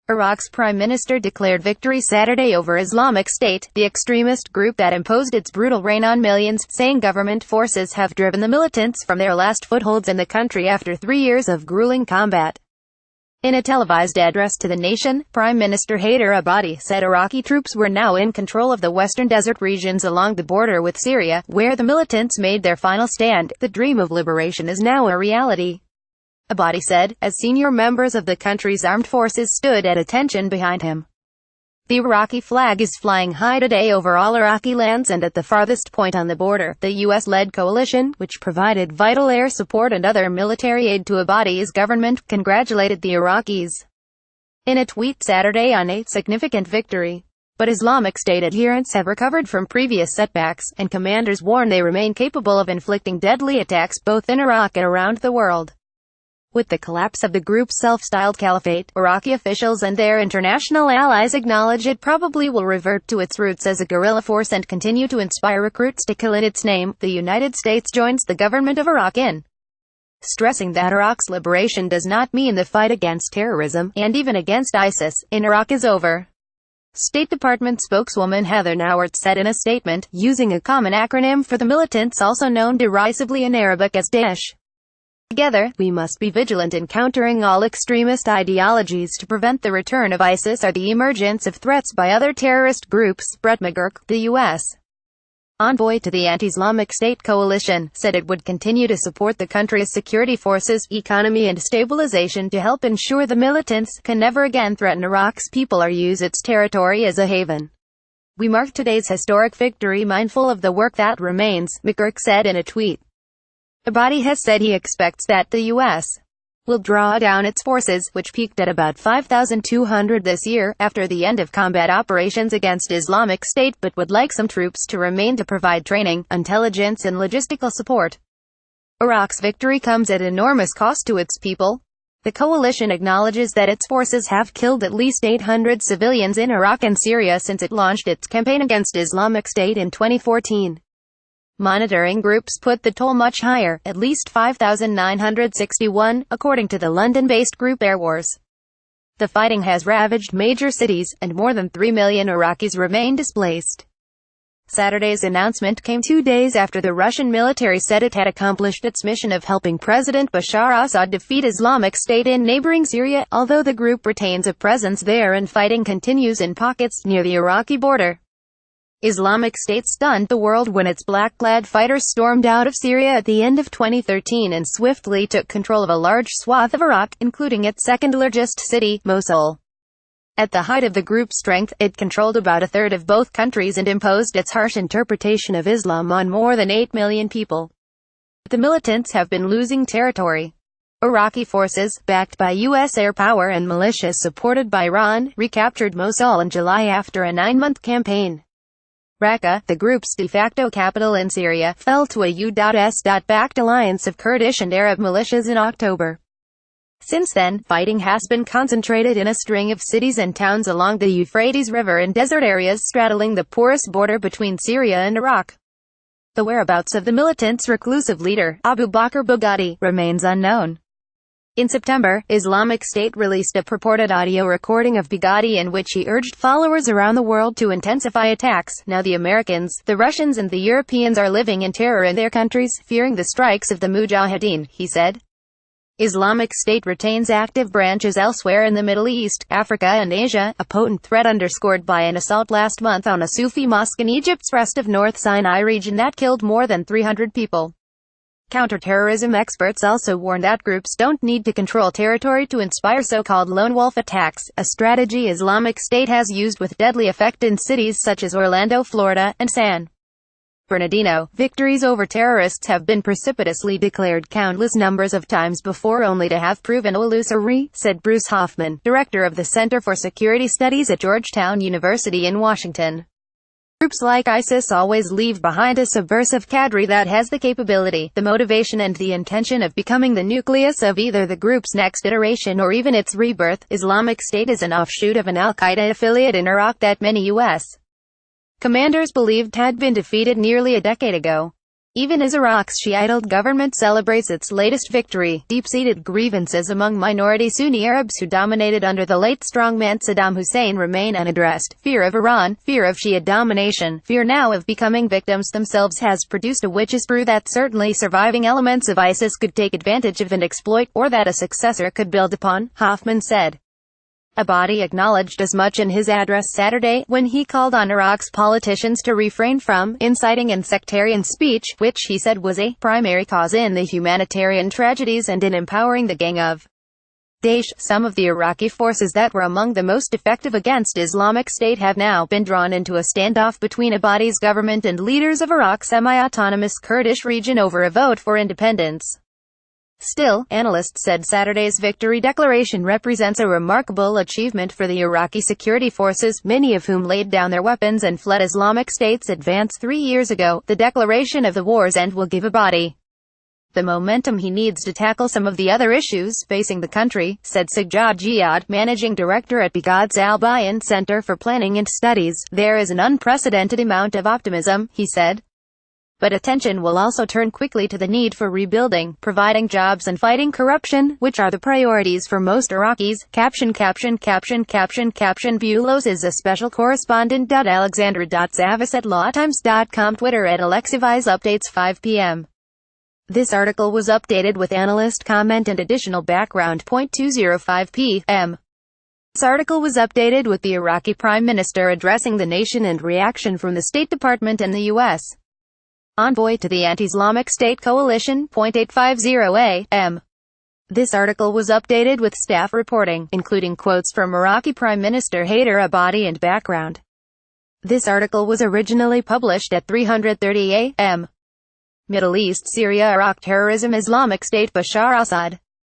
Iraq's prime minister declared victory Saturday over Islamic State, the extremist group that imposed its brutal reign on millions, saying government forces have driven the militants from their last footholds in the country after 3 years of grueling combat. In a televised address to the nation, Prime Minister Haider Abadi said Iraqi troops were now in control of the western desert regions along the border with Syria, where the militants made their final stand. The dream of liberation is now a reality, Abadi said, as senior members of the country's armed forces stood at attention behind him. The Iraqi flag is flying high today over all Iraqi lands and at the farthest point on the border. The U.S.-led coalition, which provided vital air support and other military aid to Abadi's government, congratulated the Iraqis in a tweet Saturday on a significant victory. But Islamic State adherents have recovered from previous setbacks, and commanders warn they remain capable of inflicting deadly attacks both in Iraq and around the world. With the collapse of the group's self-styled caliphate, Iraqi officials and their international allies acknowledge it probably will revert to its roots as a guerrilla force and continue to inspire recruits to kill in its name. The United States joins the government of Iraq in stressing that Iraq's liberation does not mean the fight against terrorism, and even against ISIS, in Iraq is over. State Department spokeswoman Heather Nauert said in a statement, using a common acronym for the militants also known derisively in Arabic as Daesh. Together, we must be vigilant in countering all extremist ideologies to prevent the return of ISIS or the emergence of threats by other terrorist groups. Brett McGurk, the U.S. envoy to the anti-Islamic State coalition, said it would continue to support the country's security forces, economy and stabilization to help ensure the militants can never again threaten Iraq's people or use its territory as a haven. We mark today's historic victory mindful of the work that remains, McGurk said in a tweet. Abadi has said he expects that the U.S. will draw down its forces, which peaked at about 5,200 this year, after the end of combat operations against Islamic State, but would like some troops to remain to provide training, intelligence and logistical support. Iraq's victory comes at enormous cost to its people. The coalition acknowledges that its forces have killed at least 800 civilians in Iraq and Syria since it launched its campaign against Islamic State in 2014. Monitoring groups put the toll much higher, at least 5,961, according to the London-based group Air Wars. The fighting has ravaged major cities, and more than 3 million Iraqis remain displaced. Saturday's announcement came 2 days after the Russian military said it had accomplished its mission of helping President Bashar Assad defeat Islamic State in neighboring Syria, although the group retains a presence there and fighting continues in pockets near the Iraqi border. Islamic State stunned the world when its black-clad fighters stormed out of Syria at the end of 2013 and swiftly took control of a large swath of Iraq, including its second-largest city, Mosul. At the height of the group's strength, it controlled about a third of both countries and imposed its harsh interpretation of Islam on more than 8 million people. The militants have been losing territory. Iraqi forces, backed by U.S. air power and militias supported by Iran, recaptured Mosul in July after a 9-month campaign. Raqqa, the group's de facto capital in Syria, fell to a U.S.-backed alliance of Kurdish and Arab militias in October. Since then, fighting has been concentrated in a string of cities and towns along the Euphrates River and desert areas straddling the porous border between Syria and Iraq. The whereabouts of the militants' reclusive leader, Abu Bakr Baghdadi, remains unknown. In September, Islamic State released a purported audio recording of Baghdadi in which he urged followers around the world to intensify attacks. Now the Americans, the Russians and the Europeans are living in terror in their countries, fearing the strikes of the Mujahideen, he said. Islamic State retains active branches elsewhere in the Middle East, Africa and Asia, a potent threat underscored by an assault last month on a Sufi mosque in Egypt's rest of North Sinai region that killed more than 300 people. Counterterrorism experts also warn that groups don't need to control territory to inspire so-called lone wolf attacks, a strategy Islamic State has used with deadly effect in cities such as Orlando, Florida, and San Bernardino. Victories over terrorists have been precipitously declared countless numbers of times before only to have proven illusory, said Bruce Hoffman, director of the Center for Security Studies at Georgetown University in Washington. Groups like ISIS always leave behind a subversive cadre that has the capability, the motivation and the intention of becoming the nucleus of either the group's next iteration or even its rebirth. Islamic State is an offshoot of an al-Qaeda affiliate in Iraq that many U.S. commanders believed had been defeated nearly a decade ago. Even as Iraq's Shiite government celebrates its latest victory, deep-seated grievances among minority Sunni Arabs who dominated under the late strongman Saddam Hussein remain unaddressed. Fear of Iran, fear of Shia domination, fear now of becoming victims themselves has produced a witch's brew that certainly surviving elements of ISIS could take advantage of and exploit, or that a successor could build upon, Hoffman said. Abadi acknowledged as much in his address Saturday, when he called on Iraq's politicians to refrain from inciting and sectarian speech, which he said was a primary cause in the humanitarian tragedies and in empowering the gang of Daesh. Some of the Iraqi forces that were among the most effective against Islamic State have now been drawn into a standoff between Abadi's government and leaders of Iraq's semi-autonomous Kurdish region over a vote for independence. Still, analysts said Saturday's victory declaration represents a remarkable achievement for the Iraqi security forces, many of whom laid down their weapons and fled Islamic State's advance 3 years ago. The declaration of the war's end will give Abadi the momentum he needs to tackle some of the other issues facing the country, said Sajjad Jihad, managing director at Bigad's Al-Bayan Center for Planning and Studies. There is an unprecedented amount of optimism, he said. But attention will also turn quickly to the need for rebuilding, providing jobs and fighting corruption, which are the priorities for most Iraqis. Caption Bulos is a special correspondent. Alexandra.Zavis at lawtimes.com. Twitter at Alexivise updates 5 p.m. This article was updated with analyst comment and additional background. 2:05 p.m. This article was updated with the Iraqi Prime Minister addressing the nation and reaction from the State Department and the U.S. envoy to the anti-Islamic State coalition. 8:50 a.m. This article was updated with staff reporting, including quotes from Iraqi Prime Minister Haider Abadi and background. This article was originally published at 3:30 a.m. Middle East, Syria, Iraq, terrorism, Islamic State, Bashar Assad.